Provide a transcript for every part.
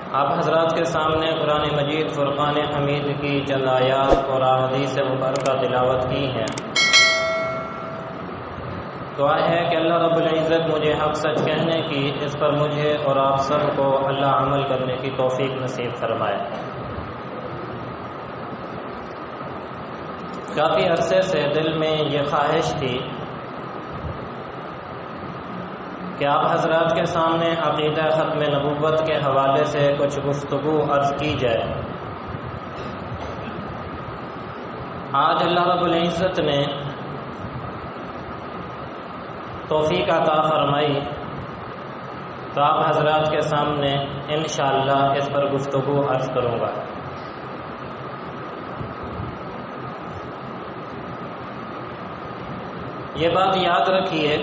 آپ حضرات کے سامنے قرآن مجید فرقان حمید کی چند آیات اور احادیث مبارکہ تلاوت کی ہیں۔ دعا ہے کہ اللہ رب العزت مجھے حق سچ کہنے کی، اس پر مجھے اور آپ سب کو اللہ عمل کرنے کی توفیق نصیب فرمائے۔ کافی عرصے سے دل میں یہ خواہش تھی کہ آپ حضرات کے سامنے عقیدہ ختم نبوت کے حوالے سے کچھ گفتگو عرض کی جائے۔ آج اللہ رب العزت نے توفیق عطا فرمائی تو آپ حضرات کے سامنے انشاءاللہ اس پر گفتگو عرض کروں گا۔ یہ بات یاد رکھیے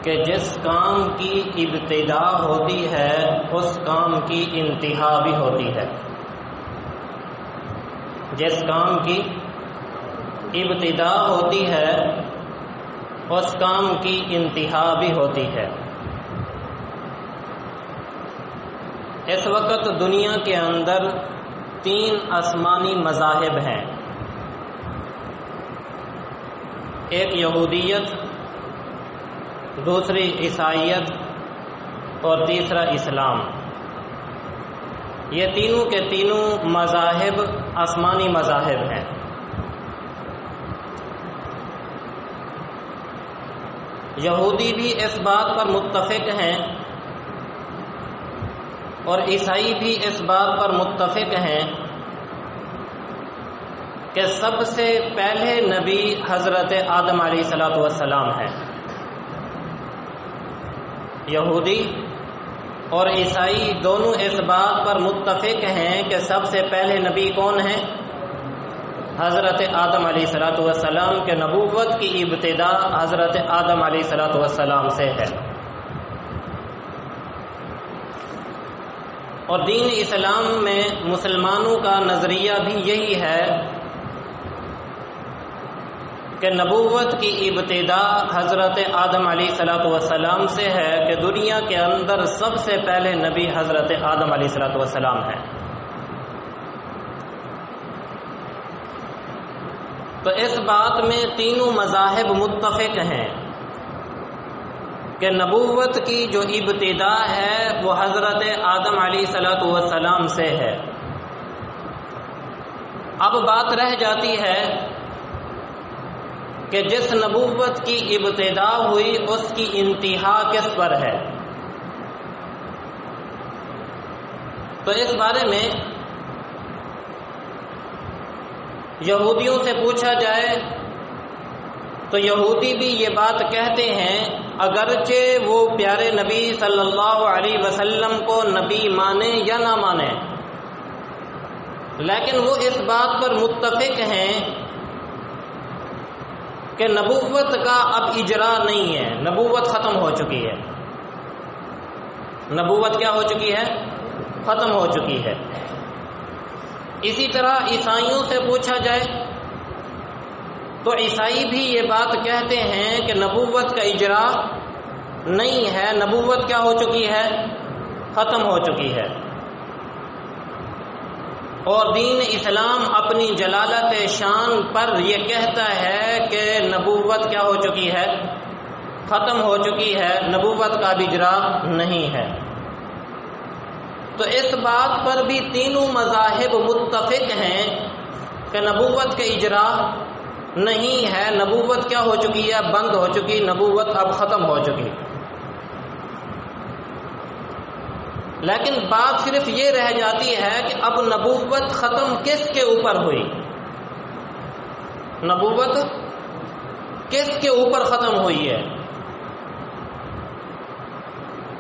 کہ جس کام کی ابتدا ہوتی ہے اس کام کی انتہا بھی ہوتی ہے۔ جس کام کی ابتدا ہوتی ہے اس کام کی انتہا بھی ہوتی ہے۔ اس وقت دنیا کے اندر 3 آسمانی مذاہب ہیں، ایک یہودیت، دوسری عیسائیت اور تیسرا اسلام۔ یہ تینوں کے تینوں مذاہب آسمانی مذاہب ہیں۔ یہودی بھی اس بات پر متفق ہیں اور عیسائی بھی اس بات پر متفق ہیں کہ سب سے پہلے نبی حضرت آدم علیہ السلام ہیں۔ یہودی اور عیسائی دونوں اس بات پر متفق ہیں کہ سب سے پہلے نبی کون ہیں؟ حضرت آدم علیہ السلام کے نبوت کی ابتدا حضرت آدم علیہ السلام سے ہے۔ اور دین اسلام میں مسلمانوں کا نظریہ بھی یہی ہے کہ نبوت کی ابتدا حضرت آدم علیہ السلام سے ہے، کہ دنیا کے اندر سب سے پہلے نبی حضرت آدم علیہ السلام ہیں۔ تو اس بات میں تینوں مذاہب متفق ہیں کہ نبوت کی جو ابتدا ہے وہ حضرت آدم علیہ السلام سے ہے۔ اب بات رہ جاتی ہے کہ جس نبوت کی ابتدا ہوئی اس کی انتہا کس پر ہے۔ تو اس بارے میں یہودیوں سے پوچھا جائے تو یہودی بھی یہ بات کہتے ہیں، اگرچہ وہ پیارے نبی صلی اللہ علیہ وسلم کو نبی مانے یا نہ مانے، لیکن وہ اس بات پر متفق ہیں کہ نبوت کا اب اجرا نہیں ہے، نبوت ختم ہو چکی ہے۔ نبوت کیا ہو چکی ہے؟ ختم ہو چکی ہے۔ اسی طرح عیسائیوں سے پوچھا جائے تو عیسائی بھی یہ بات کہتے ہیں کہ نبوت کا اجرا نہیں ہے، نبوت کیا ہو چکی ہے؟ ختم ہو چکی ہے۔ اور دین اسلام اپنی جلالت شان پر یہ کہتا ہے کہ نبوت کیا ہو چکی ہے؟ ختم ہو چکی ہے، نبوت کا بھی اجرا نہیں ہے۔ تو اس بات پر بھی تینوں مذاہب متفق ہیں کہ نبوت کا اجرا نہیں ہے، نبوت کیا ہو چکی ہے؟ بند ہو چکی، نبوت اب ختم ہو چکی۔ لیکن بات صرف یہ رہ جاتی ہے کہ اب نبوت ختم کس کے اوپر ہوئی؟ نبوت کس کے اوپر ختم ہوئی ہے؟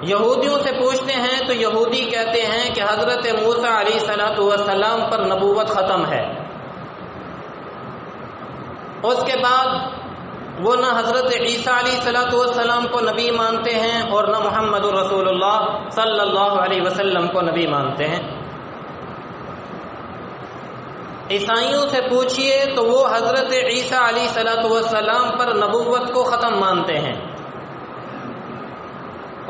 یہودیوں سے پوچھتے ہیں تو یہودی کہتے ہیں کہ حضرت موسیٰ علیہ السلام پر نبوت ختم ہے۔ اس کے بعد وہ نہ حضرت عیسیٰ علیہ السلام کو نبی مانتے ہیں اور نہ محمد رسول اللہ صلی اللہ علیہ وسلم کو نبی مانتے ہیں۔ عیسائیوں سے پوچھئے تو وہ حضرت عیسیٰ علیہ السلام پر نبوت کو ختم مانتے ہیں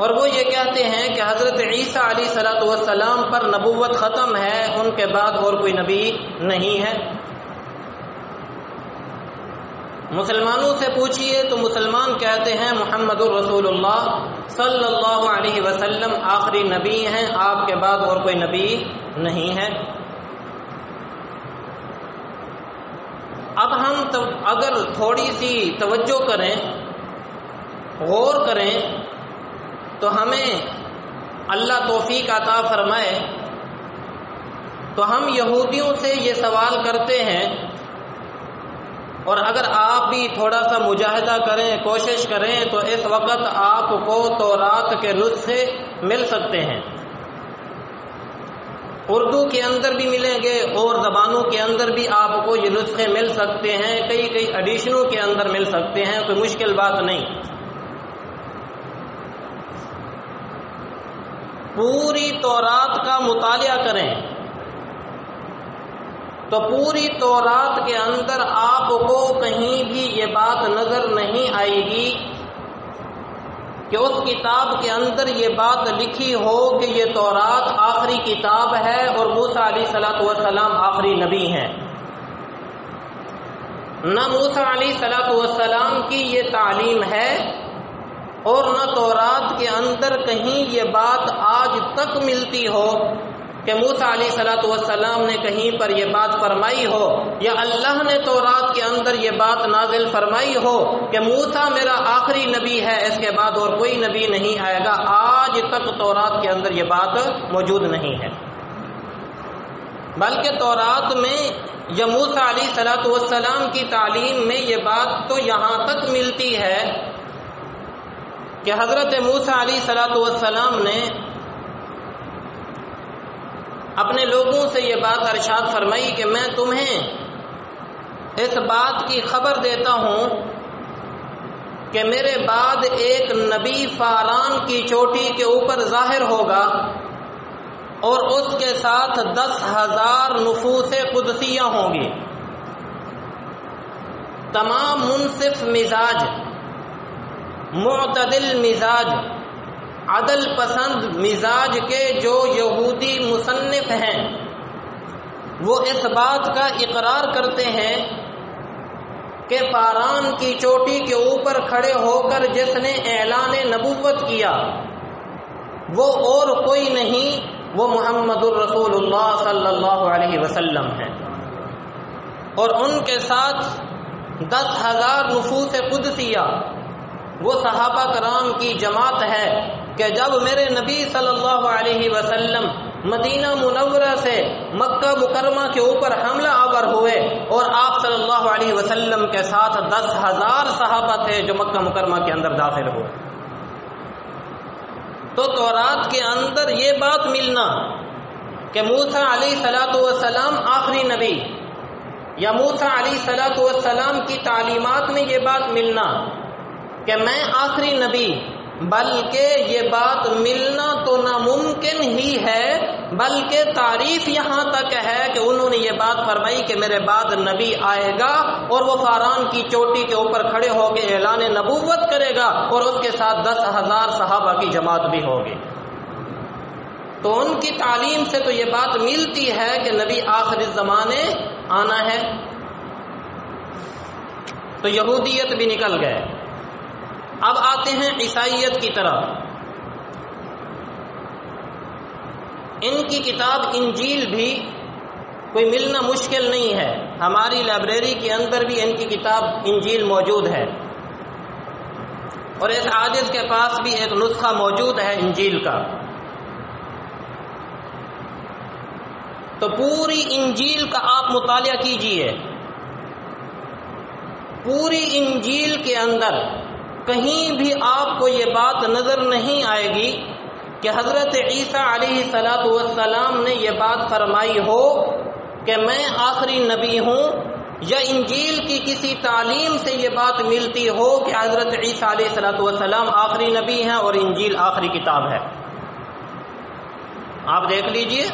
اور وہ یہ کہتے ہیں کہ حضرت عیسیٰ علیہ الصلوۃ والسلام پر نبوت ختم ہے، ان کے بعد اور کوئی نبی نہیں ہے۔ مسلمانوں سے پوچھئے تو مسلمان کہتے ہیں محمد الرسول اللہ صلی اللہ علیہ وسلم آخری نبی ہیں، آپ کے بعد اور کوئی نبی نہیں ہے۔ اب ہم اگر تھوڑی سی توجہ کریں، غور کریں، تو ہمیں اللہ توفیق عطا فرمائے تو ہم یہودیوں سے یہ سوال کرتے ہیں، اور اگر آپ بھی تھوڑا سا مجاہدہ کریں، کوشش کریں، تو اس وقت آپ کو تورات کے نسخے مل سکتے ہیں، اردو کے اندر بھی ملیں گے اور زبانوں کے اندر بھی آپ کو یہ نسخے مل سکتے ہیں، کئی ایڈیشنوں کے اندر مل سکتے ہیں، کوئی مشکل بات نہیں۔ پوری تورات کا مطالعہ کریں تو پوری تورات کے اندر آپ کو کہیں بھی یہ بات نظر نہیں آئے گی کہ اس کتاب کے اندر یہ بات لکھی ہو کہ یہ تورات آخری کتاب ہے اور موسیٰ علیہ الصلوۃ والسلام آخری نبی ہیں۔ نہ موسیٰ علیہ الصلوۃ والسلام کی یہ تعلیم ہے اور نہ تورات کے اندر کہیں یہ بات آج تک ملتی ہو کہ موسیٰ علیہ الصلوۃ والسلام نے کہیں پر یہ بات فرمائی ہو، یا اللہ نے تورات کے اندر یہ بات نازل فرمائی ہو کہ موسیٰ میرا آخری نبی ہے، اس کے بعد اور کوئی نبی نہیں آئے گا۔ آج تک تورات کے اندر یہ بات موجود نہیں ہے، بلکہ تورات میں یا موسیٰ علیہ الصلوۃ والسلام کی تعلیم میں یہ بات تو یہاں تک ملتی ہے کہ حضرت موسیٰ علیہ الصلوۃ والسلام نے اپنے لوگوں سے یہ بات ارشاد فرمائی کہ میں تمہیں اس بات کی خبر دیتا ہوں کہ میرے بعد ایک نبی فاران کی چوٹی کے اوپر ظاہر ہوگا اور اس کے ساتھ 10,000 نفوس قدسیہ ہوں گی، تمام منصف مزاج، معتدل مزاج، عدل پسند مزاج کے جو یہودی مصنف ہیں، وہ اس بات کا اقرار کرتے ہیں کہ فاران کی چوٹی کے اوپر کھڑے ہو کر جس نے اعلان نبوت کیا وہ اور کوئی نہیں، وہ محمد الرسول اللہ صلی اللہ علیہ وسلم ہے، اور ان کے ساتھ 10,000 نفوس قدسیہ وہ صحابہ کرام کی جماعت ہے کہ جب میرے نبی صلی اللہ علیہ وسلم مدینہ منورہ سے مکہ مکرمہ کے اوپر حملہ آور ہوئے اور آپ صلی اللہ علیہ وسلم کے ساتھ 10,000 صحابہ تھے جو مکہ مکرمہ کے اندر داخل ہوئے، تو تورات کے اندر یہ بات ملنا کہ موسیٰ علیہ الصلوۃ والسلام آخری نبی، یا موسیٰ علیہ الصلوۃ والسلام کی تعلیمات میں یہ بات ملنا کہ میں آخری نبی، بلکہ یہ بات ملنا تو ناممکن ہی ہے، بلکہ تعریف یہاں تک ہے کہ انہوں نے یہ بات فرمائی کہ میرے بعد نبی آئے گا اور وہ فاران کی چوٹی کے اوپر کھڑے ہو کے اعلان نبوت کرے گا اور اس کے ساتھ 10,000 صحابہ کی جماعت بھی ہوگی۔ تو ان کی تعلیم سے تو یہ بات ملتی ہے کہ نبی آخر زمانے آنا ہے۔ تو یہودیت بھی نکل گئے، اب آتے ہیں عیسائیت کی طرف۔ ان کی کتاب انجیل بھی کوئی ملنا مشکل نہیں ہے، ہماری لائبریری کے اندر بھی ان کی کتاب انجیل موجود ہے، اور اس عاجز کے پاس بھی ایک نسخہ موجود ہے انجیل کا۔ تو پوری انجیل کا آپ مطالعہ کیجئے، پوری انجیل کے اندر کہیں بھی آپ کو یہ بات نظر نہیں آئے گی کہ حضرت عیسیٰ علیہ الصلوۃ والسلام نے یہ بات فرمائی ہو کہ میں آخری نبی ہوں، یا انجیل کی کسی تعلیم سے یہ بات ملتی ہو کہ حضرت عیسیٰ علیہ الصلوۃ والسلام آخری نبی ہیں اور انجیل آخری کتاب ہے۔ آپ دیکھ لیجئے،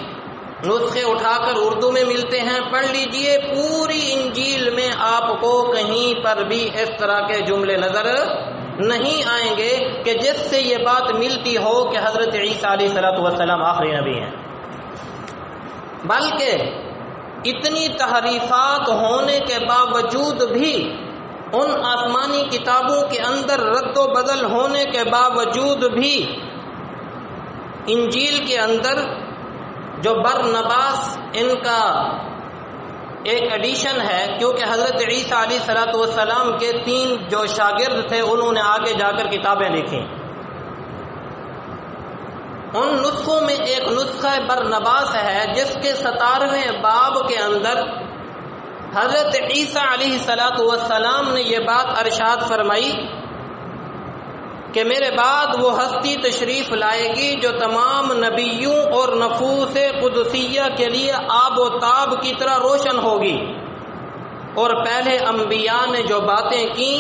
نسخے اٹھا کر اردو میں ملتے ہیں، پڑھ لیجئے، پوری انجیل میں آپ کو کہیں پر بھی اس طرح کے جملے نظر نہیں آئیں گے کہ جس سے یہ بات ملتی ہو کہ حضرت عیسیٰ علیہ السلام آخری نبی ہیں، بلکہ اتنی تحریفات ہونے کے باوجود بھی، ان آسمانی کتابوں کے اندر رد و بدل ہونے کے باوجود بھی، انجیل کے اندر جو برنباس ان کا ایک ایڈیشن ہے، کیونکہ حضرت عیسیٰ علیہ السلام کے 3 جو شاگرد تھے انہوں نے آگے جا کر کتابیں لکھی، ان نسخوں میں ایک نسخہ برنباس ہے جس کے 17ویں باب کے اندر حضرت عیسیٰ علیہ السلام نے یہ بات ارشاد فرمائی کہ میرے بعد وہ ہستی تشریف لائے گی جو تمام نبیوں اور نفوس قدسیہ کے لیے آب و تاب کی طرح روشن ہوگی، اور پہلے انبیاء نے جو باتیں کی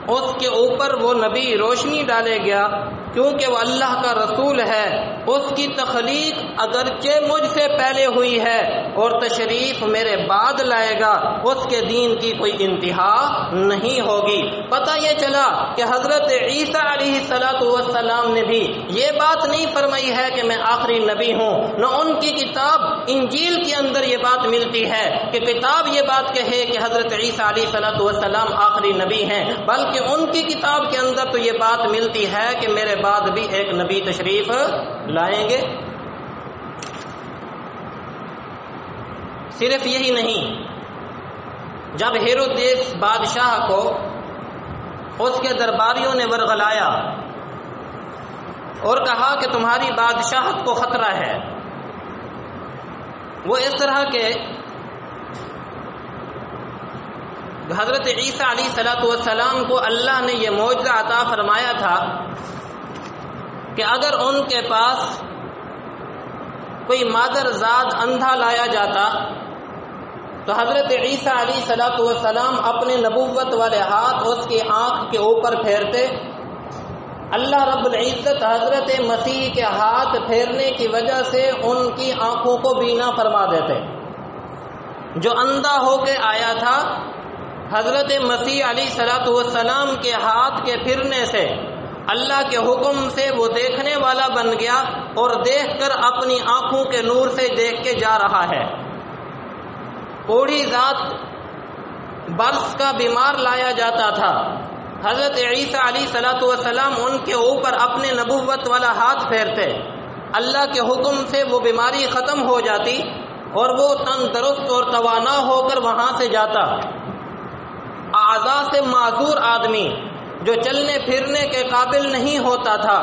اس کے اوپر وہ نبی روشنی ڈالے گیا، کیونکہ وہ اللہ کا رسول ہے، اس کی تخلیق اگرچہ مجھ سے پہلے ہوئی ہے اور تشریف میرے بعد لائے گا، اس کے دین کی کوئی انتہا نہیں ہوگی۔ پتہ یہ چلا کہ حضرت عیسیٰ علیہ السلام نے بھی یہ بات نہیں فرمائی ہے کہ میں آخری نبی ہوں، نہ ان کی کتاب انجیل کے اندر یہ بات ملتی ہے کہ کتاب یہ بات کہے کہ حضرت عیسیٰ علیہ السلام آخری نبی ہیں، بلکہ ان کی کتاب کے اندر تو یہ بات ملتی ہے کہ میرے بعد بھی ایک نبی تشریف لائیں گے۔ صرف یہی نہیں، جب ہیرودیس بادشاہ کو اس کے درباریوں نے ورغلایا اور کہا کہ تمہاری بادشاہت کو خطرہ ہے، وہ اس طرح کے حضرت عیسیٰ علیہ السلام کو اللہ نے یہ معجزہ عطا فرمایا تھا کہ اگر ان کے پاس کوئی مادر زاد اندھا لایا جاتا تو حضرت عیسیٰ علیہ السلام اپنے نبوت والے ہاتھ اس کی آنکھ کے اوپر پھیرتے، اللہ رب العزت حضرت مسیح کے ہاتھ پھیرنے کی وجہ سے ان کی آنکھوں کو بینا فرما دیتے۔ جو اندھا ہو کے آیا تھا، حضرت مسیح علیہ السلام کے ہاتھ کے پھرنے سے اللہ کے حکم سے وہ دیکھنے والا بن گیا اور دیکھ کر اپنی آنکھوں کے نور سے دیکھ کے جا رہا ہے۔ کوڑی ذات برس کا بیمار لایا جاتا تھا، حضرت عیسیٰ علیہ السلام ان کے اوپر اپنے نبوت والا ہاتھ پھیرتے، اللہ کے حکم سے وہ بیماری ختم ہو جاتی اور وہ تندرست اور توانا ہو کر وہاں سے جاتا۔ اعضاء سے معذور آدمی جو چلنے پھرنے کے قابل نہیں ہوتا تھا،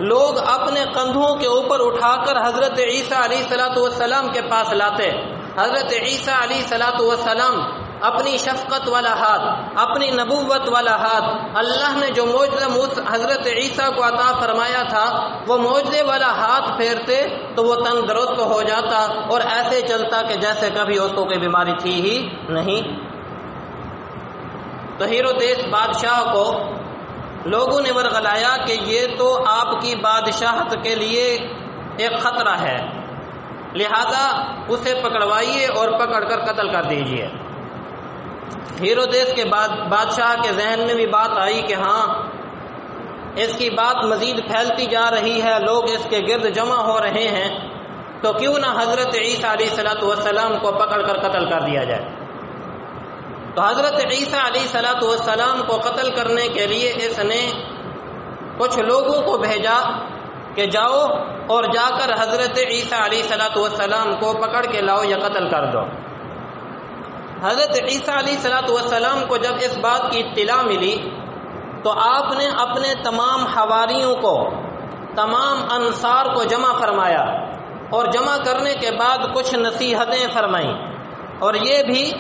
لوگ اپنے کندھوں کے اوپر اٹھا کر حضرت عیسیٰ علیہ السلام کے پاس لاتے۔ حضرت عیسیٰ علیہ السلام اپنی شفقت والا ہاتھ، اپنی نبوت والا ہاتھ، اللہ نے جو معجزہ حضرت عیسیٰ کو عطا فرمایا تھا وہ معجزے والا ہاتھ پھیرتے تو وہ تندرست ہو جاتا اور ایسے چلتا کہ جیسے کبھی اس کو کوئی بیماری تھی ہی نہیں۔ تو ہیرودیس بادشاہ کو لوگوں نے ورغلایا کہ یہ تو آپ کی بادشاہت کے لیے ایک خطرہ ہے، لہذا اسے پکڑوائیے اور پکڑ کر قتل کر دیجیے۔ ہیرودیس کے بعد بادشاہ کے ذہن میں بھی بات آئی کہ ہاں اس کی بات مزید پھیلتی جا رہی ہے، لوگ اس کے گرد جمع ہو رہے ہیں، تو کیوں نہ حضرت عیسیٰ علیہ السلام کو پکڑ کر قتل کر دیا جائے۔ تو حضرت عیسیٰ علیہ السلام کو قتل کرنے کے لیے اس نے کچھ لوگوں کو بھیجا کہ جاؤ اور جا کر حضرت عیسیٰ علیہ السلام کو پکڑ کے لاؤ یا قتل کر دو۔ حضرت عیسیٰ علیہ السلام کو جب اس بات کی اطلاع ملی تو آپ نے اپنے تمام حواریوں کو، تمام انصار کو جمع فرمایا اور جمع کرنے کے بعد کچھ نصیحتیں فرمائیں، اور یہ بھی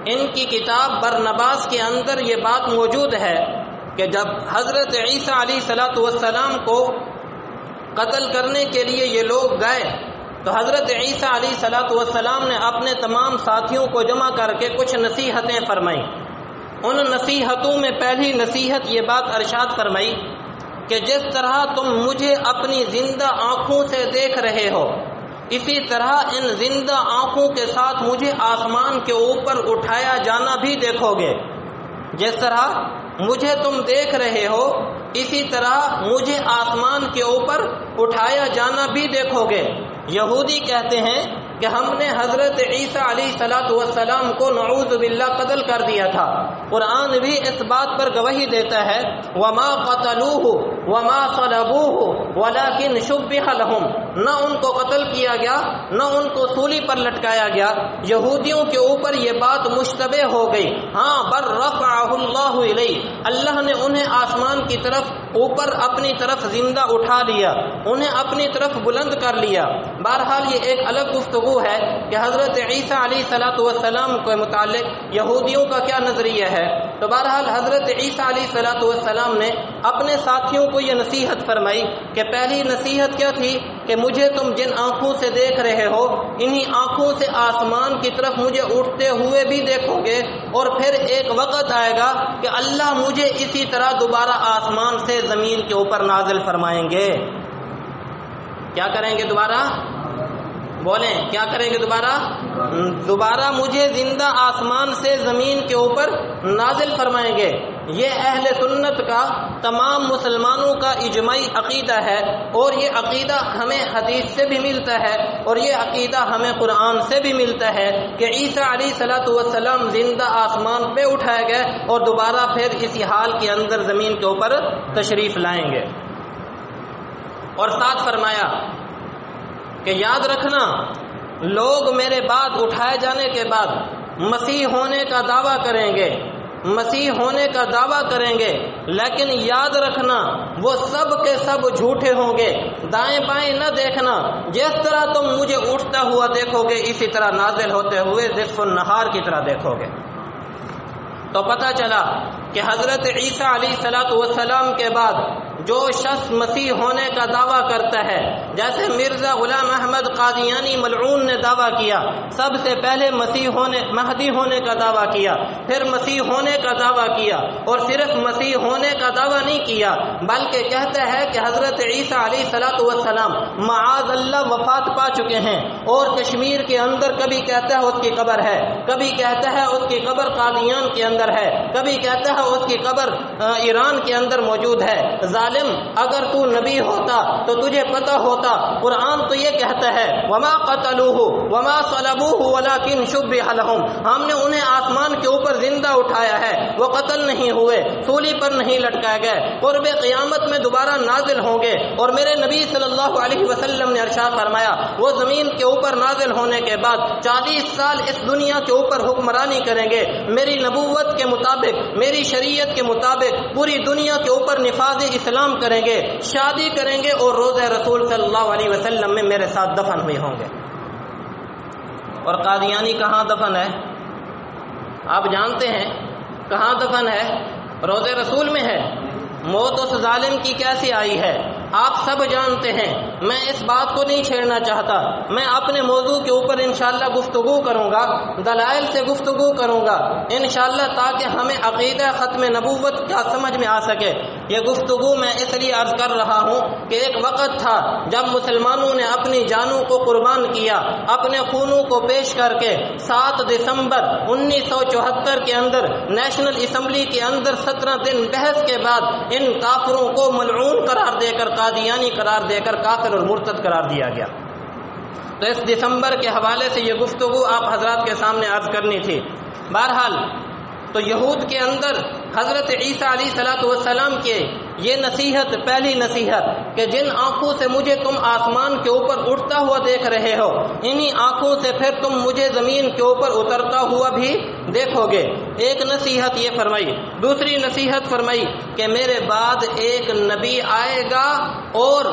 ان کی کتاب برنباس کے اندر یہ بات موجود ہے کہ جب حضرت عیسیٰ علیہ السلام کو قتل کرنے کے لیے یہ لوگ گئے تو حضرت عیسیٰ علیہ السلام نے اپنے تمام ساتھیوں کو جمع کر کے کچھ نصیحتیں فرمائیں۔ ان نصیحتوں میں پہلی نصیحت یہ بات ارشاد فرمائی کہ جس طرح تم مجھے اپنی زندہ آنکھوں سے دیکھ رہے ہو، اسی طرح ان زندہ آنکھوں کے ساتھ مجھے آسمان کے اوپر اٹھایا جانا بھی دیکھو گے۔ جس طرح مجھے تم دیکھ رہے ہو اسی طرح مجھے آسمان کے اوپر اٹھایا جانا بھی دیکھو گے۔ یہودی کہتے ہیں کہ ہم نے حضرت عیسیٰ علیہ السلام کو نعوذ باللہ قتل کر دیا تھا۔ قرآن بھی اس بات پر گواہی دیتا ہے وما قتلوہ وما صلبوہ ولکن شبہ لہم، نہ ان کو قتل کیا گیا نہ ان کو سولی پر لٹکایا گیا۔ یہودیوں کے اوپر یہ بات مشتبہ ہو گئی، ہاں بل رفعہ اللہ الیہ، اللہ نے انہیں آسمان کی طرف اوپر اپنی طرف زندہ اٹھا لیا، انہیں اپنی طرف بلند کر لیا۔ بہرحال یہ ایک الگ گفتگو ہے کہ حضرت عیسیٰ علیہ السلام کے متعلق یہودیوں کا کیا نظریہ ہے۔ تو بہرحال حضرت عیسیٰ علیہ السلام نے اپنے ساتھیوں کو یہ نصیحت فرمائی کہ پہلی نصیحت کیا تھی کہ مجھے تم جن آنکھوں سے دیکھ رہے ہو انہی آنکھوں سے آسمان کی طرف مجھے اٹھتے ہوئے بھی دیکھو گے، اور پھر ایک وقت آئے گا کہ اللہ مجھے اسی طرح دوبارہ آسمان سے زمین کے اوپر نازل فرمائیں گے۔ کیا کریں گے دوبارہ؟ بولیں کیا کریں گے دوبارہ؟ دوبارہ مجھے زندہ آسمان سے زمین کے اوپر نازل فرمائیں گے۔ یہ اہل سنت کا تمام مسلمانوں کا اجماعی عقیدہ ہے، اور یہ عقیدہ ہمیں حدیث سے بھی ملتا ہے، اور یہ عقیدہ ہمیں قرآن سے بھی ملتا ہے کہ عیسیٰ علیہ السلام زندہ آسمان پہ اٹھائے گئے اور دوبارہ پھر اسی حال کے اندر زمین کے اوپر تشریف لائیں گے۔ اور ساتھ فرمایا کہ یاد رکھنا لوگ میرے بعد اٹھائے جانے کے بعد مسیح ہونے کا دعویٰ کریں گے، مسیح ہونے کا دعویٰ کریں گے، لیکن یاد رکھنا وہ سب کے سب جھوٹے ہوں گے۔ دائیں بائیں نہ دیکھنا، جس طرح تم مجھے اٹھتا ہوا دیکھو گے اسی طرح نازل ہوتے ہوئے نصف النہار کی طرح دیکھو گے۔ تو پتہ چلا کہ حضرت عیسیٰ علیہ السلام کے بعد جو شخص مسیح ہونے کا دعویٰ کرتا ہے، جیسے مرزا غلام احمد قادیانی ملعون نے دعویٰ کیا، سب سے پہلے مہدی ہونے کا دعویٰ کیا، پھر مسیح ہونے کا دعویٰ کیا، اور صرف مسیح ہونے کا دعویٰ نہیں کیا بلکہ کہتا ہے کہ حضرت عیسیٰ علیہ السلام معاذ اللہ وفات پا چکے ہیں، اور کشمیر کے اندر کبھی کہتا ہے اس کی قبر ہے، کبھی کہتا ہے اس کی قبر قادیان کے اندر ہے، کبھی کہتا ہے اس کی قبر ایران کے اندر موجود ہے۔ ظالم، اگر تو نبی ہوتا تو تجھے پتہ ہوتا، قرآن تو یہ کہتا ہے وما قتلوہ وما صلبوہ ولکن شبہ لہم، ہم نے انہیں آسمان کے اوپر زندہ اٹھایا ہے، وہ قتل نہیں ہوئے، سولی پر نہیں لٹکائے گئے، قرب قیامت میں دوبارہ نازل ہوں گے۔ اور میرے نبی صلی اللہ علیہ وسلم نے ارشاد فرمایا وہ زمین کے اوپر نازل ہونے کے بعد 40 سال اس دنیا کے اوپر حکمرانی کریں گے، میری نبوت کے مطابق، میری شریعت کے مطابق پوری دنیا کے اوپر نفاذ اسلام کریں گے، شادی کریں گے، اور روضہ رسول صلی اللہ علیہ وسلم میں میرے ساتھ دفن ہوئے ہوں گے۔ اور قادیانی کہاں دفن ہے؟ آپ جانتے ہیں کہاں دفن ہے؟ روضہ رسول میں ہے۔ موت اس ظالم کی کیسی آئی ہے آپ سب جانتے ہیں، میں اس بات کو نہیں چھیڑنا چاہتا۔ میں اپنے موضوع کے اوپر انشاءاللہ گفتگو کروں گا، دلائل سے گفتگو کروں گا انشاءاللہ، تاکہ ہمیں عقیدہ ختم نبوت کا سمجھ میں آ سکے۔ یہ گفتگو میں اس لیے عرض کر رہا ہوں کہ ایک وقت تھا جب مسلمانوں نے اپنی جانوں کو قربان کیا، اپنے خونوں کو پیش کر کے 7 دسمبر 1974 کے اندر نیشنل اسمبلی کے اندر 17 دن بحث کے بعد ان کافروں کو ملعون قرار دے کر، قادیانی قرار دے کر کافر اور مرتد قرار دیا گیا۔ تو اس دسمبر کے حوالے سے یہ گفتگو آپ حضرات کے سامنے عرض کرنی تھی۔ بہرحال تو یہود کے اندر حضرت عیسیٰ علیہ السلام کے یہ نصیحت، پہلی نصیحت کہ جن آنکھوں سے مجھے تم آسمان کے اوپر اٹھتا ہوا دیکھ رہے ہو، انہی آنکھوں سے پھر تم مجھے زمین کے اوپر اترتا ہوا بھی دیکھو گے۔ ایک نصیحت یہ فرمائی۔ دوسری نصیحت فرمائی کہ میرے بعد ایک نبی آئے گا اور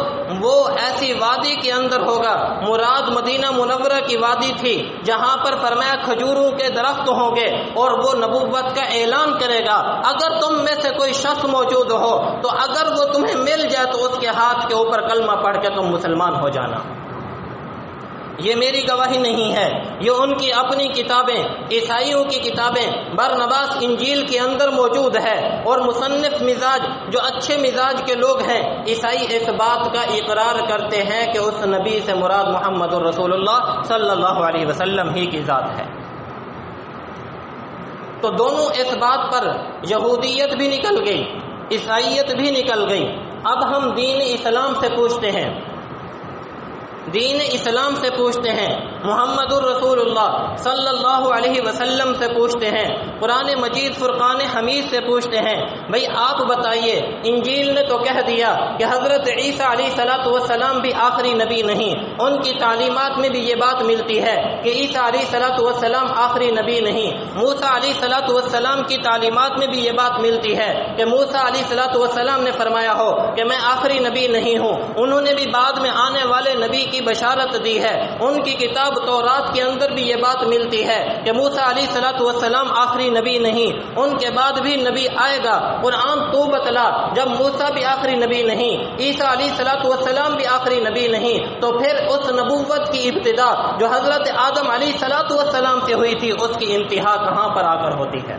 وہ ایسی وادی کے اندر ہوگا، مراد مدینہ منورہ کی وادی تھی، جہاں پر فرمایا کھجوروں کے درخت ہوں گے، اور وہ نبوت کا اعلان کرے گا۔ اگر تم میں سے کوئی شخص موجود ہو تو اگر وہ تمہیں مل جائے تو اس کے ہاتھ کے اوپر کلمہ پڑھ کے تم مسلمان ہو جانا۔ یہ میری گواہی نہیں ہے، یہ ان کی اپنی کتابیں، عیسائیوں کی کتابیں برنباس انجیل کے اندر موجود ہے، اور مصنف مزاج جو اچھے مزاج کے لوگ ہیں عیسائی اس بات کا اقرار کرتے ہیں کہ اس نبی سے مراد محمد رسول اللہ صلی اللہ علیہ وسلم ہی کی ذات ہے۔ تو دونوں اس بات پر یہودیت بھی نکل گئی، عیسائیت بھی نکل گئی۔ اب ہم دین اسلام سے پوچھتے ہیں، دین اسلام سے پوچھتے ہیں، محمد الرسول اللہ صلی اللہ علیہ وسلم سے پوچھتے ہیں، قرآن مجید فرقان حمید سے پوچھتے ہیں، بھئی آپ بتائیے، انجیل نے تو کہہ دیا کہ حضرت عیسیٰ علیہ السلام بھی آخری نبی نہیں، ان کی تعلیمات میں بھی یہ بات ملتی ہے کہ عیسیٰ علیہ السلام آخری نبی نہیں۔ موسیٰ علیہ السلام کی تعلیمات میں بھی یہ بات ملتی ہے کہ موسیٰ علیہ السلام نے فرمایا ہو کہ میں آخری نبی نہیں ہوں، انہوں نے بھی بعد میں آنے والے نبی کی بشارت دی ہے۔ ان کی کتاب تورات کے اندر بھی یہ بات ملتی ہے کہ موسیٰ علیہ السلام آخری نبی نہیں، ان کے بعد بھی نبی آئے گا۔ قرآن تو بتلا، جب موسیٰ بھی آخری نبی نہیں، عیسیٰ علیہ السلام بھی آخری نبی نہیں، تو پھر اس نبوت کی ابتدا جو حضرت آدم علیہ السلام سے ہوئی تھی، اس کی انتہا کہاں پر آ کر ہوتی ہے؟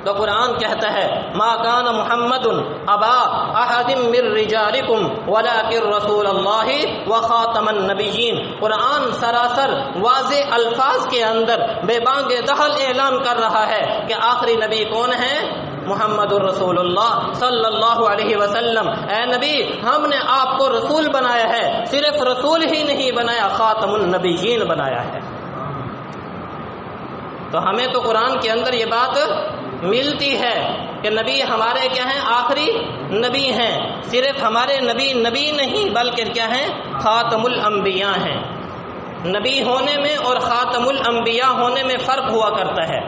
تو قرآن کہتا ہے ما کان محمد ابا احد من رجالکم ولکن رسول اللہ وخاتم النبیین۔ قرآن سراسر واضح الفاظ کے اندر بے بانگ دہل اعلان کر رہا ہے کہ آخری نبی کون ہے؟ محمد الرسول اللہ صلی اللہ علیہ وسلم۔ اے نبی، ہم نے آپ کو رسول بنایا ہے، صرف رسول ہی نہیں بنایا، خاتم النبیین بنایا ہے۔ تو ہمیں تو قرآن کے اندر یہ بات ملتی ہے کہ نبی ہمارے کیا ہیں؟ آخری نبی ہیں۔ صرف ہمارے نبی نبی نہیں بلکہ کیا ہیں؟ خاتم الانبیاء ہیں۔ نبی ہونے میں اور خاتم الانبیاء ہونے میں فرق ہوا کرتا ہے۔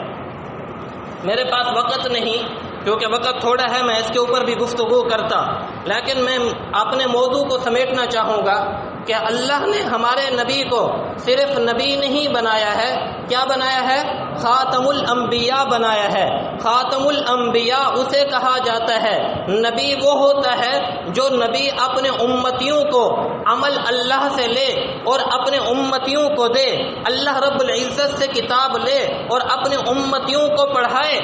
میرے پاس وقت نہیں، کیونکہ وقت تھوڑا ہے، میں اس کے اوپر بھی گفتگو کرتا، لیکن میں اپنے موضوع کو سمیٹنا چاہوں گا کہ اللہ نے ہمارے نبی کو صرف نبی نہیں بنایا ہے، کیا بنایا ہے؟ خاتم الانبیاء بنایا ہے۔ خاتم الانبیاء اسے کہا جاتا ہے، نبی وہ ہوتا ہے جو نبی اپنے امتیوں کو عمل اللہ سے لے اور اپنے امتیوں کو دے، اللہ رب العزت سے کتاب لے اور اپنے امتیوں کو پڑھائے۔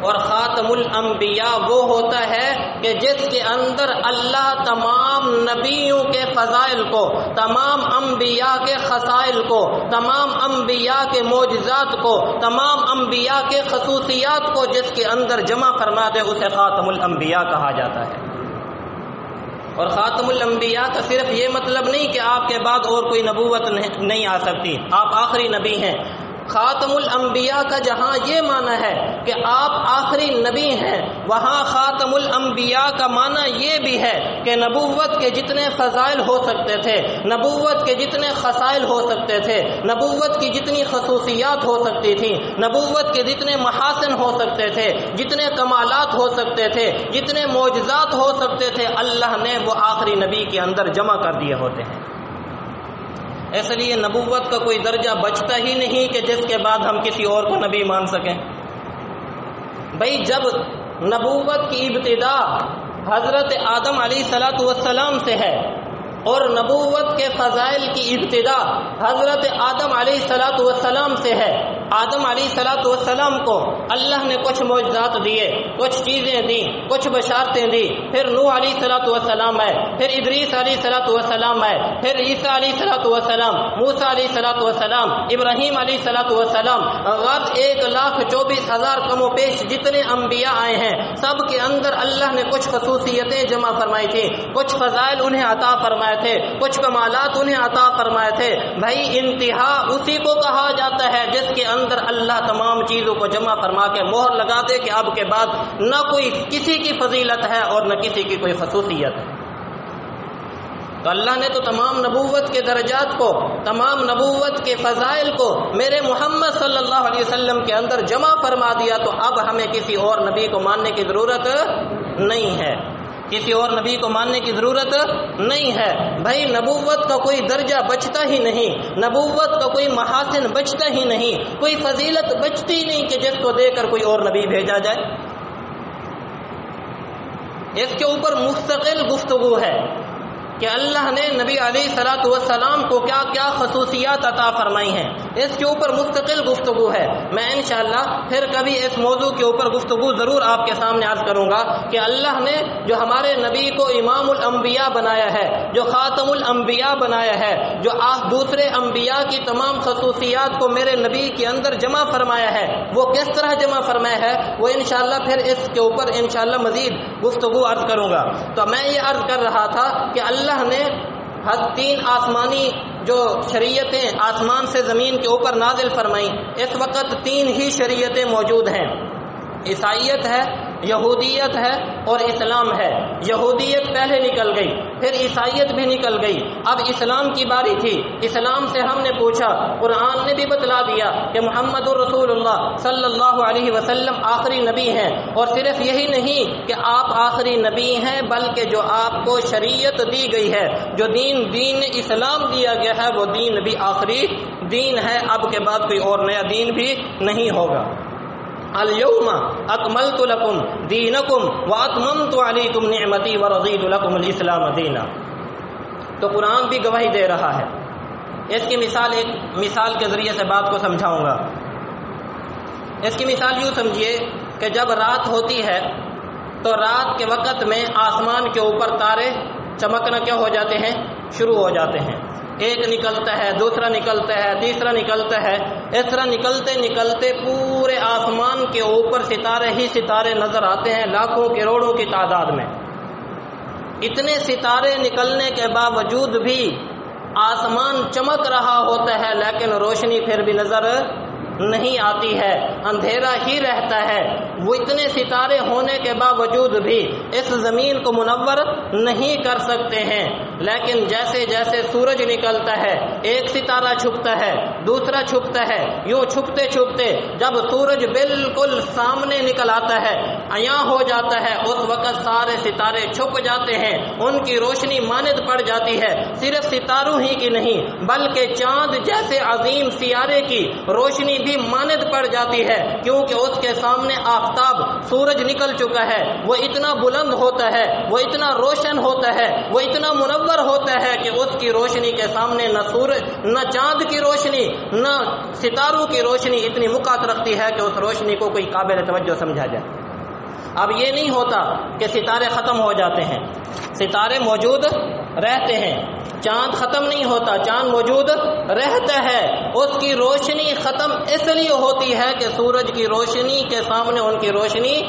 اور خاتم الانبیاء وہ ہوتا ہے کہ جس کے اندر اللہ تمام نبیوں کے فضائل کو، تمام انبیاء کے خصائل کو، تمام انبیاء کے معجزات کو، تمام انبیاء کے خصوصیات کو جس کے اندر جمع فرما دے، اسے خاتم الانبیاء کہا جاتا ہے۔ اور خاتم الانبیاء کا صرف یہ مطلب نہیں کہ آپ کے بعد اور کوئی نبوت نہیں آ سکتی، آپ آخری نبی ہیں۔ خاتم الانبیاء کا جہاں یہ معنی ہے کہ آپ آخری نبی ہیں، وہاں خاتم الانبیاء کا معنی یہ بھی ہے کہ نبوت کے جتنے فضائل ہو سکتے تھے، نبوت کے جتنے خصائل ہو سکتے تھے، نبوت کی جتنی خصوصیات ہو سکتی تھیں، نبوت کے جتنے محاسن ہو سکتے تھے، جتنے کمالات ہو سکتے تھے، جتنے معجزات ہو سکتے تھے، اللہ نے وہ آخری نبی کے اندر جمع کر دیے ہوتے ہیں۔ اس لیے نبوت کا کوئی درجہ بچتا ہی نہیں کہ جس کے بعد ہم کسی اور کو نبی مان سکیں۔ بھئی جب نبوت کی ابتدا حضرت آدم علیہ السلام سے ہے اور نبوت کے فضائل کی ابتدا حضرت آدم علیہ السلام سے ہے، آدم علیہ السلام کو اللہ نے کچھ معجزات دیے، کچھ چیزیں دیں، کچھ بشارتیں دی، پھر نوح علیہ السلام آئے، پھر ادریس علیہ السلام آئے، پھر عیسیٰ علیہ السلام، موسیٰ علیہ السلام، ابراہیم علیہ السلام، غرض 1,24,000 کم و بیش جتنے انبیاء آئے ہیں، سب کے اندر اللہ نے کچھ خصوصیتیں جمع فرمائی تھی، کچھ فضائل انہیں عطا فرمائے تھے، کچھ کمالات انہیں عطا فرمائے تھے۔ بھائی انتہا اسی کو کہا جاتا ہے جس کے اندر اللہ تمام چیزوں کو جمع فرما کے مہر لگا دے کہ اب کے بعد نہ کوئی کسی کی فضیلت ہے اور نہ کسی کی کوئی خصوصیت ہے۔ تو اللہ نے تو تمام نبوت کے درجات کو، تمام نبوت کے فضائل کو میرے محمد صلی اللہ علیہ وسلم کے اندر جمع فرما دیا، تو اب ہمیں کسی اور نبی کو ماننے کی ضرورت نہیں ہے، کسی اور نبی کو ماننے کی ضرورت نہیں ہے۔ بھائی نبوت کا کوئی درجہ بچتا ہی نہیں، نبوت کا کوئی محاسن بچتا ہی نہیں، کوئی فضیلت بچتی نہیں کہ جس کو دے کر کوئی اور نبی بھیجا جائے۔ اس کے اوپر مستقل گفتگو ہے کہ اللہ نے نبی علیہ السلام کو کیا کیا خصوصیات عطا فرمائی ہیں، اس کے اوپر مستقل گفتگو ہے. میں انشاءاللہ پھر کبھی اس موضوع کے اوپر گفتگو ضرور آپ کے سامنے عرض کروں گا کہ اللہ نے جو ہمارے نبی کو امام الانبیاء بنایا ہے، جو خاتم الانبیاء بنایا ہے، جو دوسرے انبیاء کی تمام خصوصیات کو میرے نبی کے اندر جمع فرمایا ہے، وہ کس طرح جمع فرمایا ہے وہ انشاءاللہ پھر اس کے اوپر انشاءاللہ مزید گفتگو عرض کروں گا. تو میں یہ عرض کر رہا تھا کہ اللہ نے 3 آسمانی جو شریعتیں آسمان سے زمین کے اوپر نازل فرمائیں، اس وقت 3 ہی شریعتیں موجود ہیں. عیسائیت ہے، یہودیت ہے اور اسلام ہے. یہودیت پہلے نکل گئی، پھر عیسائیت بھی نکل گئی، اب اسلام کی باری تھی. اسلام سے ہم نے پوچھا، قرآن نے بھی بتلا دیا کہ محمد الرسول اللہ صلی اللہ علیہ وسلم آخری نبی ہیں. اور صرف یہی نہیں کہ آپ آخری نبی ہیں، بلکہ جو آپ کو شریعت دی گئی ہے، جو دین اسلام دیا گیا ہے، وہ دین بھی آخری دین ہے. اب کے بعد کوئی اور نیا دین بھی نہیں ہوگا. الیوم اکملت لکم دینکم واتممت علیکم نعمتی ورضیت لکم الاسلام دینا. تو قرآن بھی گواہی دے رہا ہے. اس کی ایک مثال کے ذریعے سے بات کو سمجھاؤں گا. اس کی مثال یوں سمجھیے کہ جب رات ہوتی ہے تو رات کے وقت میں آسمان کے اوپر تارے چمکنا کیا ہو جاتے ہیں؟ شروع ہو جاتے ہیں. ایک نکلتا ہے، دوسرا نکلتا ہے، تیسرا نکلتا ہے. اس طرح نکلتے نکلتے پورے آسمان کے اوپر ستارے ہی ستارے نظر آتے ہیں، لاکھوں کروڑوں کی تعداد میں. اتنے ستارے نکلنے کے باوجود بھی آسمان چمک رہا ہوتا ہے، لیکن روشنی پھر بھی نظر نہیں آتی ہے، اندھیرا ہی رہتا ہے. وہ اتنے ستارے ہونے کے باوجود بھی اس زمین کو منور نہیں کر سکتے ہیں. لیکن جیسے جیسے سورج نکلتا ہے، ایک ستارہ چھپتا ہے، دوسرا چھپتا ہے، یوں چھپتے چھپتے جب سورج بالکل سامنے نکل آتا ہے، عیاں ہو جاتا ہے، اس وقت سارے ستارے چھپ جاتے ہیں، ان کی روشنی ماند پڑ جاتی ہے. صرف ستاروں ہی کی نہیں بلکہ چاند جیسے عظیم سیارے کی روشنی بھی ماند پڑ جاتی ہے، کیونکہ اس کے سامنے آفتاب سورج نکل چکا ہے. وہ اتنا بلند ہوتا ہے، وہ اتنا روشن ہوتا ہے، وہ اتنا منور ہوتا ہے کہ اس کی روشنی کے سامنے نہ سورج، نہ چاند کی روشنی، نہ ستاروں کی روشنی اتنی وقعت رکھتی ہے کہ اس روشنی کو کوئی قابل توجہ سمجھا جائے. اب یہ نہیں ہوتا کہ ستارے ختم ہو جاتے ہیں، ستارے موجود رہتے ہیں. چاند ختم نہیں ہوتا، چاند موجود رہتا ہے. اس کی روشنی ختم اس لیے ہوتی ہے کہ سورج کی روشنی کے سامنے ان کی روشنی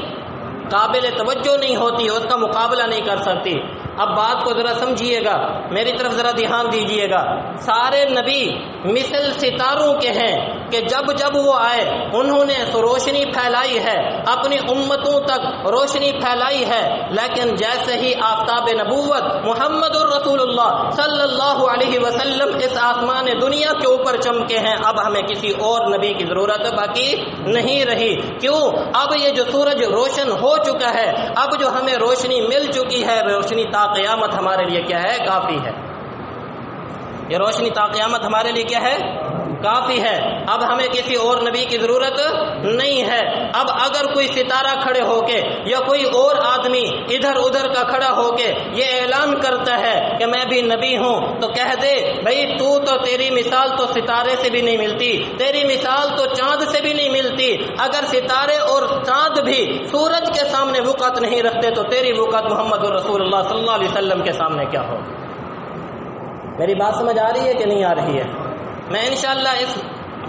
قابل توجہ نہیں ہوتی، اس کا مقابلہ نہیں کر سکتی. اب بات کو ذرا سمجھیے گا، میری طرف ذرا دھیان دیجیے گا. سارے نبی مثل ستاروں کے ہیں کہ جب جب وہ آئے انہوں نے روشنی پھیلائی ہے، اپنی امتوں تک روشنی پھیلائی ہے. لیکن جیسے ہی آفتاب نبوت محمد الرسول اللہ صلی اللہ علیہ وسلم اس آسمان دنیا کے اوپر چمکے ہیں، اب ہمیں کسی اور نبی کی ضرورت باقی نہیں رہی. کیوں؟ اب یہ جو سورج روشن ہو چکا ہے، اب جو ہمیں روشنی مل چکی ہے، روشنی تا قیامت ہمارے لیے کیا ہے؟ کافی ہے. یہ روشنی تا قیامت ہمارے لیے کیا ہے؟ کافی ہے. اب ہمیں کسی اور نبی کی ضرورت نہیں ہے. اب اگر کوئی ستارہ کھڑے ہو کے یا کوئی اور آدمی ادھر ادھر کا کھڑا ہو کے یہ اعلان کرتا ہے کہ میں بھی نبی ہوں، تو کہہ دے بھئی تو تیری مثال تو ستارے سے بھی نہیں ملتی، تیری مثال تو چاند سے بھی نہیں ملتی. اگر ستارے اور چاند بھی سورج کے سامنے وقعت نہیں رکھتے تو تیری وقعت محمد رسول اللہ صلی اللہ علیہ وسلم کے سامنے کیا ہو؟ میری بات سمجھ آ رہی ہے کہ نہیں آ رہی ہے؟ میں انشاءاللہ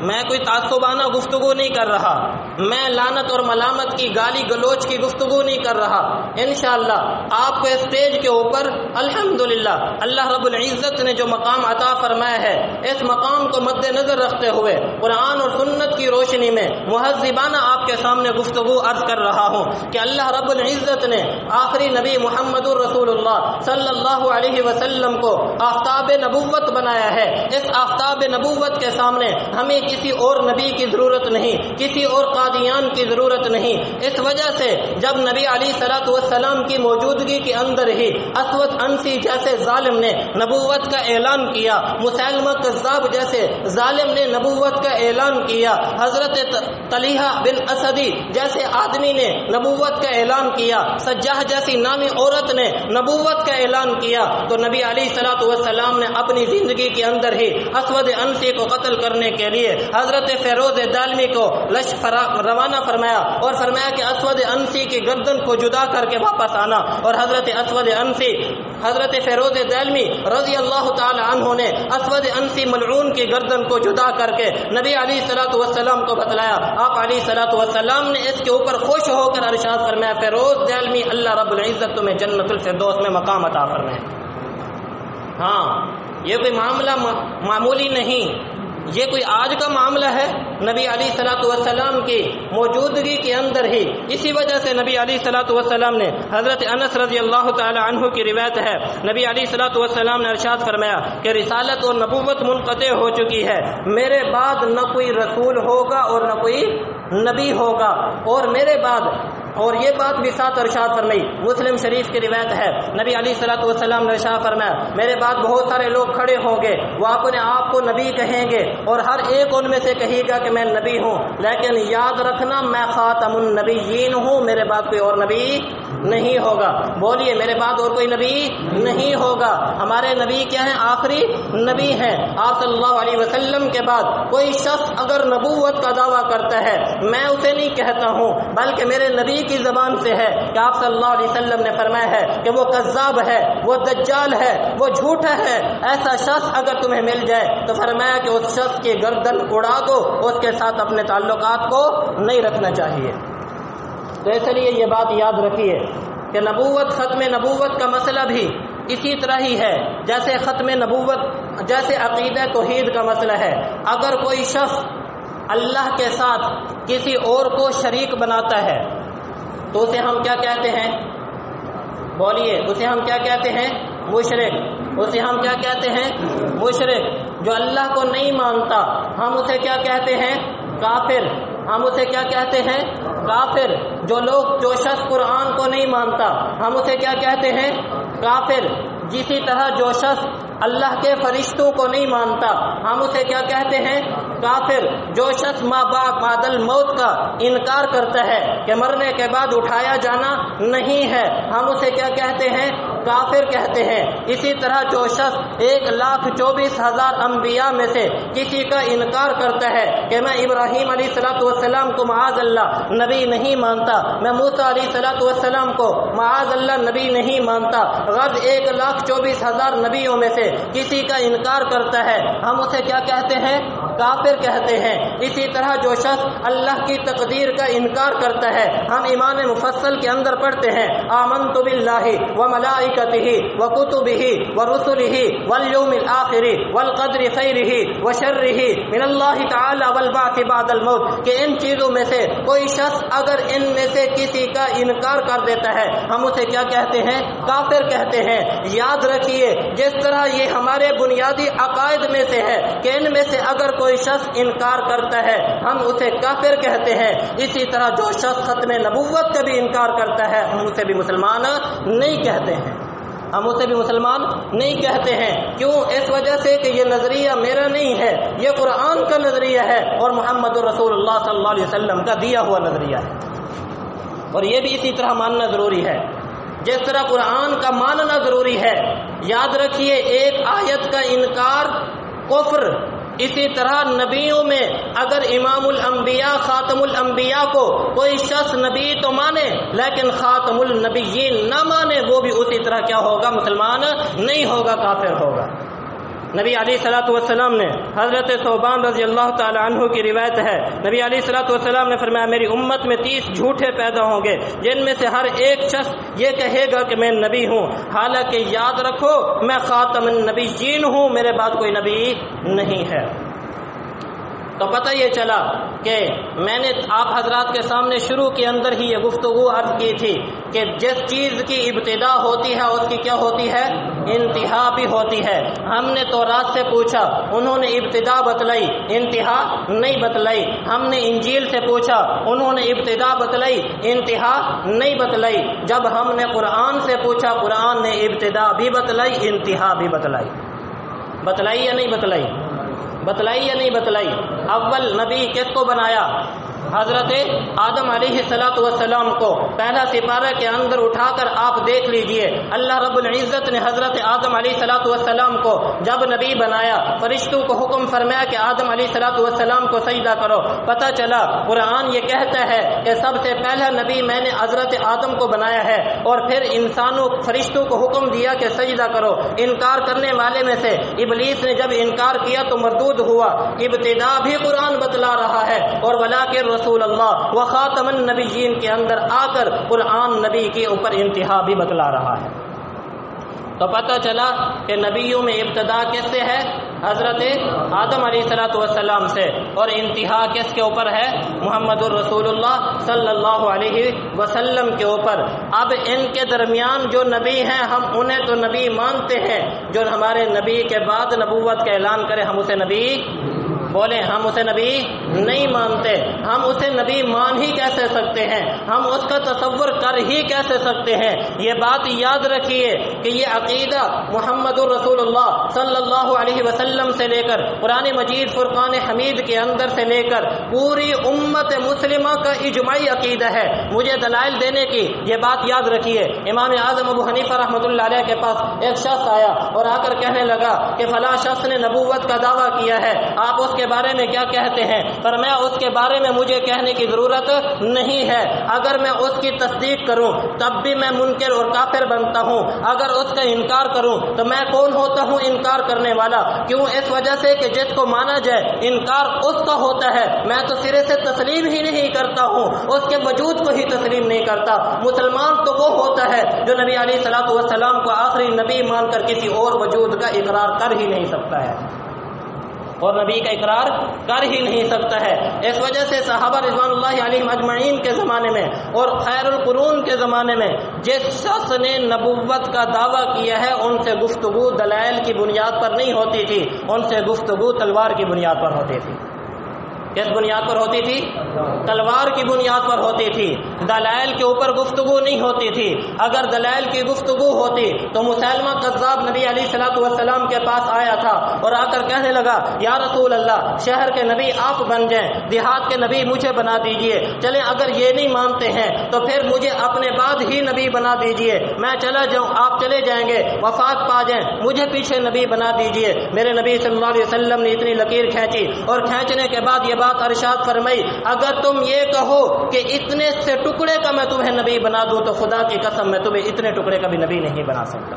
میں کوئی تعصبانہ گفتگو نہیں کر رہا، میں لعنت اور ملامت کی، گالی گلوچ کی گفتگو نہیں کر رہا. انشاءاللہ آپ کو اسٹیج کے اوپر الحمدللہ اللہ رب العزت نے جو مقام عطا فرمایا ہے، اس مقام کو مد نظر رکھتے ہوئے قرآن اور سنت کی روشنی میں مہذبانہ آپ کے سامنے گفتگو عرض کر رہا ہوں کہ اللہ رب العزت نے آخری نبی محمد الرسول اللہ صلی اللہ علیہ وسلم کو آفتاب نبوت بنایا ہے. اس آفتاب نبوت کے سامنے ہمیں کسی اور نبی کی ضرورت نہیں، کسی اور قادیان کی ضرورت نہیں۔ اس وجہ سے جب نبی علیہ الصلوۃ والسلام کی موجودگی کے اندر ہی اسود انسی جیسے ظالم نے نبوت کا اعلان کیا، مسیلمہ کذاب جیسے ظالم نے نبوت کا اعلان کیا، حضرت طلحہ بن اسدی جیسے آدمی نے نبوت کا اعلان کیا، سجاح جیسی نامی عورت نے نبوت کا اعلان کیا، تو نبی علیہ الصلوۃ والسلام نے اپنی زندگی کے اندر ہی اسود انسی کو قتل کرنے کے لیے حضرت فیروز دالمی کو لشکر روانہ فرمایا اور فرمایا کہ اسود انسی کی گردن کو جدا کر کے واپس آنا، اور حضرت اسود انسی حضرت فیروز دالمی رضی اللہ تعالی عنہ نے اسود انسی ملعون کی گردن کو جدا کر کے نبی علیہ الصلوۃ والسلام کو بتلایا۔ آپ علیہ الصلوۃ والسلام نے اس کے اوپر خوش ہو کر ارشاد فرمایا، فیروز دالمی اللہ رب العزت تمہیں جنت الفردوس میں مقام عطا فرمائے۔ ہاں، یہ کوئی معاملہ معمولی نہیں، یہ کوئی آج کا معاملہ ہے، نبی علیہ الصلوۃ والسلام کی موجودگی کے اندر ہی۔ اسی وجہ سے نبی علیہ الصلوۃ والسلام نے حضرت انس رضی اللہ تعالی عنہ کی روایت ہے، نبی علیہ الصلوۃ والسلام نے ارشاد فرمایا کہ رسالت اور نبوت منقطع ہو چکی ہے، میرے بعد نہ کوئی رسول ہوگا اور نہ کوئی نبی ہوگا، اور میرے بعد، اور یہ بات بھی ساتھ ارشاد فرمائی، مسلم شریف کی روایت ہے، نبی علیہ الصلوۃ والسلام نے ارشاد فرمایا میرے بعد بہت سارے لوگ کھڑے ہوں گے، وہ اپنے آپ کو نبی کہیں گے اور ہر ایک ان میں سے کہے گا کہ میں نبی ہوں، لیکن یاد رکھنا میں خاتم النبیین ہوں، میرے بعد کوئی اور نبی نہیں ہوگا۔ بولیے میرے بعد اور کوئی نبی نہیں ہوگا۔ ہمارے نبی کیا ہیں؟ آخری نبی ہیں۔ آپ صلی اللہ علیہ وسلم کے بعد کوئی شخص اگر نبوت کا دعویٰ کرتا ہے، میں اسے نہیں کہتا ہوں، بلکہ میرے نبی کی زبان سے ہے کہ آپ صلی اللہ علیہ وسلم نے فرمایا ہے کہ وہ کذاب ہے، وہ دجال ہے، وہ جھوٹا ہے۔ ایسا شخص اگر تمہیں مل جائے تو فرمایا کہ اس شخص کی گردن اڑا دو، اس کے ساتھ اپنے تعلقات کو نہیں رکھنا چاہیے۔ تو اس لیے یہ بات یاد رکھیے کہ نبوت، ختم نبوت کا مسئلہ بھی اسی طرح ہی ہے جیسے ختم نبوت، جیسے عقیدہ توحید کا مسئلہ ہے۔ اگر کوئی شخص اللہ کے ساتھ کسی اور کو شریک بناتا ہے تو اسے ہم کیا کہتے ہیں؟ بولیے، اسے ہم کیا کہتے ہیں؟ مشرک۔ اسے ہم کیا کہتے ہیں؟ مشرک۔ جو اللہ کو نہیں مانتا ہم اسے کیا کہتے ہیں؟ کافر۔ ہم اسے کیا کہتے ہیں؟ کافر۔ جو شخص قرآن کو نہیں مانتا ہم اسے کیا کہتے ہیں؟ کافر۔ جسی طرح جو شخص اللہ کے فرشتوں کو نہیں مانتا ہم اسے کیا کہتے ہیں؟ کافر۔ جو شخص بعد الموت کا انکار کرتا ہے کہ مرنے کے بعد اٹھایا جانا نہیں ہے ہم اسے کیا کہتے ہیں؟ کافر کہتے ہیں۔ اسی طرح جو شخص 1,24,000 انبیاء میں سے کسی کا انکار کرتا ہے کہ میں ابراہیم علیہ الصلوۃ والسلام کو معاذ اللہ نبی نہیں مانتا، میں موسیٰ علیہ الصلوۃ والسلام کو معاذ اللہ نبی نہیں مانتا، غرض 1,24,000 نبیوں میں سے کسی کا انکار کرتا ہے ہم اسے کیا کہتے ہیں؟ کافر کہتے ہیں۔ اسی طرح جو شخص اللہ کی تقدیر کا انکار کرتا ہے، ہم ایمان مفصل کے اندر پڑھتے ہیں آمنت باللہ وملائکتہ وکتبہ ورسلہ والیوم الآخر والقدر خیرہ وشرہ من اللہ تعالی والبعث بعد الموت، کہ ان چیزوں میں سے کوئی شخص اگر ان میں سے کسی کا انکار کر دیتا ہے ہم اسے کیا کہتے ہیں؟ کافر کہتے ہیں۔ یاد رکھیے جس طرح یہ ہمارے بنیادی عقائد میں سے ہے کہ ان میں سے اگر کوئی شخص انکار کرتا ہے ہم اسے کافر کہتے ہیں، اسی طرح جو شخص ختم نبوت کا بھی انکار کرتا ہے ہم اسے بھی مسلمان نہیں کہتے ہیں، ہم اسے بھی مسلمان نہیں کہتے ہیں۔ کیوں؟ اس وجہ سے کہ یہ نظریہ میرا نہیں ہے، یہ قرآن کا نظریہ ہے اور محمد رسول اللہ صلی اللہ علیہ وسلم کا دیا ہوا نظریہ ہے، اور یہ بھی اسی طرح ماننا ضروری ہے جس طرح قرآن کا ماننا ضروری ہے۔ یاد رکھیے ایک آیت کا انکار کفر، اسی طرح نبیوں میں اگر امام الانبیاء خاتم الانبیاء کو کوئی شخص نبی تو مانے لیکن خاتم النبیین نہ مانے، وہ بھی اسی طرح کیا ہوگا؟ مسلمان نہیں ہوگا، کافر ہوگا۔ نبی علیہ الصلوۃ والسلام نے حضرت ثوبان رضی اللہ تعالی عنہ کی روایت ہے، نبی علیہ الصلوۃ والسلام نے فرمایا میری امت میں 30 جھوٹے پیدا ہوں گے جن میں سے ہر ایک شخص یہ کہے گا کہ میں نبی ہوں، حالانکہ یاد رکھو میں خاتم النبیین ہوں، میرے بعد کوئی نبی نہیں ہے۔ تو پتہ یہ چلا کہ میں نے آپ حضرات کے سامنے شروع کے اندر ہی یہ گفتگو عرض کی تھی کہ جس چیز کی ابتدا ہوتی ہے اس کی کیا ہوتی ہے؟ انتہا بھی ہوتی ہے۔ ہم نے تورات سے پوچھا، انہوں نے ابتدا بتلائی، انتہا نہیں بتلائی۔ ہم نے انجیل سے پوچھا، انہوں نے ابتدا بتلائی، انتہا نہیں بتلائی۔ جب ہم نے قرآن سے پوچھا، قرآن نے ابتدا بھی بتلائی، انتہا بھی بتلائی۔ بتلائی یا نہیں بتلائی؟ بتلائی یا نہیں بتلائی؟ اول نبی کس کو بنایا؟ حضرت آدم علیہ السلام کو پہلا سپارہ کے اندر اٹھا کر آپ دیکھ لیجئے، اللہ رب العزت نے حضرت آدم علیہ السلام کو جب نبی بنایا، فرشتوں کو حکم فرمایا کہ آدم علیہ السلام کو سجدہ کرو۔ پتہ چلا قرآن یہ کہتا ہے کہ سب سے پہلا نبی میں نے حضرت آدم کو بنایا ہے، اور پھر انسانوں فرشتوں کو حکم دیا کہ سجدہ کرو۔ انکار کرنے والے میں سے ابلیس نے جب انکار کیا تو مردود ہوا۔ ابتدا بھی قرآن بتلا رہا ہے، اور ولاکن رسول اللہ و خاتم النبیین کے اندر آ کر قرآن نبی کے اوپر انتہا بھی بتلا رہا ہے۔ تو پتہ چلا کہ نبیوں میں ابتدا کس سے ہے؟ حضرت آدم علیہ السلام سے، اور انتہا کس کے اوپر ہے؟ محمد الرسول اللہ صلی اللہ علیہ وسلم کے اوپر۔ اب ان کے درمیان جو نبی ہیں ہم انہیں تو نبی مانتے ہیں، جو ہمارے نبی کے بعد نبوت کا اعلان کرے ہم اسے نبی بولیں، ہم اسے نبی نہیں مانتے۔ ہم اسے نبی مان ہی کیسے سکتے ہیں؟ ہم اس کا تصور کر ہی کیسے سکتے ہیں؟ یہ بات یاد رکھیے کہ یہ عقیدہ محمد الرسول اللہ صلی اللہ علیہ وسلم سے لے کر قرآن مجید فرقان حمید کے اندر سے لے کر پوری امت مسلمہ کا اجماعی عقیدہ ہے۔ مجھے دلائل دینے کی یہ بات یاد رکھیے، امام اعظم ابو حنیفہ رحمۃ اللہ علیہ کے پاس ایک شخص آیا اور آ کر کہنے لگا کہ فلاں شخص نے نبوت کا دعویٰ کیا ہے، آپ اس کے بارے میں کیا کہتے ہیں؟ فرمایا اس کے بارے میں مجھے کہنے کی ضرورت نہیں ہے، اگر میں اس کی تصدیق کروں تب بھی میں منکر اور کافر بنتا ہوں، اگر اس کا انکار کروں تو میں کون ہوتا ہوں انکار کرنے والا؟ کیوں؟ اس وجہ سے کہ جس کو مانا جائے انکار اس کا ہوتا ہے، میں تو سرے سے تسلیم ہی نہیں کرتا ہوں، اس کے وجود کو ہی تسلیم نہیں کرتا۔ مسلمان تو وہ ہوتا ہے جو نبی علیہ السلام کو آخری نبی مان کر کسی اور وجود کا اقرار کر ہی نہیں سکتا ہے، اور نبی کا اقرار کر ہی نہیں سکتا ہے۔ اس وجہ سے صحابہ رضوان اللہ علیہم اجمعین کے زمانے میں اور خیر القرون کے زمانے میں جس شخص نے نبوت کا دعویٰ کیا ہے ان سے گفتگو دلائل کی بنیاد پر نہیں ہوتی تھی، ان سے گفتگو تلوار کی بنیاد پر ہوتی تھی۔ کس بنیاد پر ہوتی تھی؟ تلوار کی بنیاد پر ہوتی تھی، دلائل کے اوپر گفتگو نہیں ہوتی تھی۔ اگر دلائل کی گفتگو ہوتی تو مسیلمہ کذاب نبی علیہ السلام کے پاس آیا تھا اور آ کر کہنے لگا یا رسول اللہ، شہر کے نبی آپ بن جائیں، دیہات کے نبی مجھے بنا دیجئے، چلیں اگر یہ نہیں مانتے ہیں تو پھر مجھے اپنے بعد ہی نبی بنا دیجئے، میں چلا جاؤں، آپ چلے جائیں گے، وفات پا جائیں، مجھے پیچھے نبی بنا دیجئے۔ میرے نبی صلی اللہ علیہ وسلم نے اتنی لکیر کھینچی اور کھینچنے کے بعد یہ بات ارشاد فرمائی، اگر تم یہ کہو کہ اتنے سے ٹکڑے کا میں تمہیں نبی بنا دوں تو خدا کی قسم میں تمہیں اتنے ٹکڑے کا بھی نبی نہیں بنا سکتا،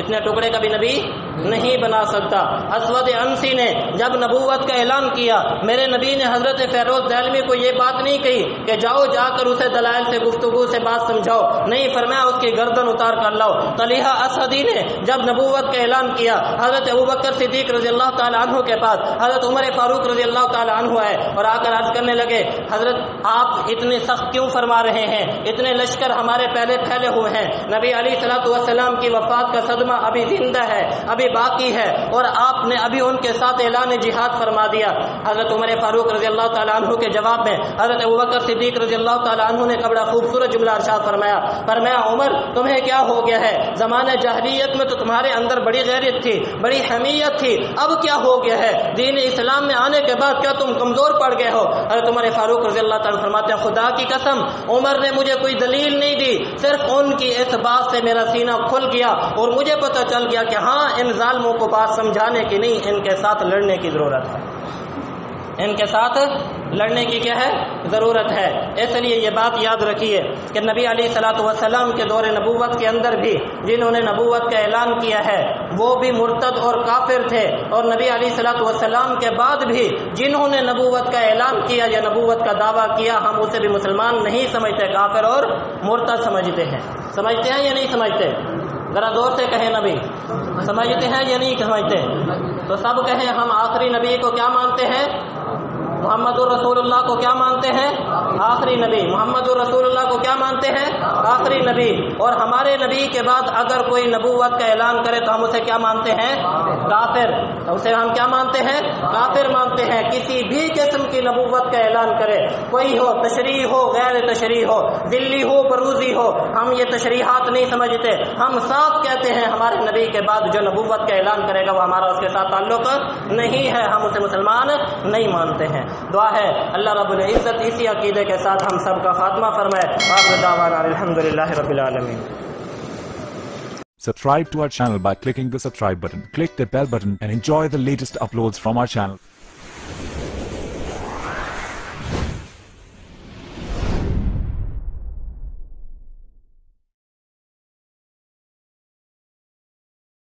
اتنے ٹکڑے کا بھی نبی نہیں بنا سکتا۔ اسود عنسی نے جب نبوت کا اعلان کیا، میرے نبی نے حضرت فیروز دہلوی کو یہ بات نہیں کہی کہ جاؤ جا کر اسے دلائل سے گفتگو سے بات سمجھاؤ، نہیں، فرمایا اس کی گردن اتار کر لاؤ۔ طلحہ اسدی نے جب نبوت کا اعلان کیا، حضرت ابوبکر صدیق رضی اللہ تعالی عنہ کے پاس حضرت عمر فاروق رضی اللہ تعالی عنہ آئے اور آ کر عرض کرنے لگے، حضرت آپ اتنے سخت کیوں فرما رہے ہیں؟ اتنے لشکر ہمارے پہلے پھیلے ہوئے ہیں، نبی علیہ السلام کی وفات کا صدمہ ابھی زندہ ہے، ابھی باقی ہے، اور آپ نے ابھی ان کے ساتھ اعلان جہاد فرما دیا۔ حضرت عمر فاروق رضی اللہ تعالی عنہ کے جواب میں حضرت ابوبکر صدیق رضی اللہ تعالی عنہ نے بڑا خوبصورت جملہ ارشاد فرمایا عمر تمہیں کیا ہو گیا ہے؟ زمانہ جاہلیت میں تو تمہارے اندر بڑی غیرت تھی، بڑی حمیت تھی، اب کیا ہو گیا ہے؟ دین اسلام میں آنے کے بعد کیا تم کمزور پڑ گئے ہو؟ حضرت عمر فاروق رضی اللہ تعالی فرماتے ہیں، خدا کی قسم عمر نے مجھے کوئی دلیل نہیں دی، صرف ان کی اس بات سے میرا سینہ کھل گیا اور مجھے پتہ چل گیا کہ ہاں ان ظالموں کو بات سمجھانے کی نہیں، ان کے ساتھ لڑنے کی ضرورت ہے، ان کے ساتھ لڑنے کی کیا ہے؟ ضرورت ہے۔ اس لیے یہ بات یاد رکھیے کہ نبی علیہ السلام کے دور نبوت کے اندر بھی جنہوں نے نبوت کا اعلان کیا ہے وہ بھی مرتد اور کافر تھے، اور نبی علیہ السلام کے بعد بھی جنہوں نے نبوت کا اعلان کیا یا نبوت کا دعویٰ کیا ہم اسے بھی مسلمان نہیں سمجھتے، کافر اور مرتد سمجھتے ہیں۔ سمجھتے ہیں یا نہیں سمجھتے؟ ذرا زور سے کہیں نبی، سمجھتے ہیں یا نہیں سمجھتے؟ تو سب کہیں ہم آخری نبی کو کیا مانتے ہیں؟ محمد الرسول اللہ کو کیا مانتے ہیں؟ آخری نبی۔ محمد الرسول اللہ کو کیا مانتے ہیں؟ آخری نبی۔ اور ہمارے نبی کے بعد اگر کوئی نبوت کا اعلان کرے تو ہم اسے کیا مانتے ہیں؟ کافر۔ اسے ہم کیا مانتے ہیں؟ کافر مانتے ہیں۔ کسی بھی قسم کی نبوت کا اعلان کرے، کوئی ہو، تشریح ہو، غیر تشریح ہو، ذلی ہو، بروزی ہو، ہم یہ تشریحات نہیں سمجھتے۔ ہم صاف کہتے ہیں ہمارے نبی کے بعد جو نبوت کا اعلان کرے گا وہ ہمارا اس کے ساتھ تعلق نہیں ہے، ہم اسے مسلمان نہیں مانتے ہیں۔ دعا ہے اللہ رب العزت اسی عقیدے کے ساتھ ہم سب کا خاتمہ فرمائے۔ آخر دعوانا الحمدللہ رب العالمین۔ Subscribe to our channel by clicking the subscribe button. Click the bell button and enjoy the latest uploads from our channel.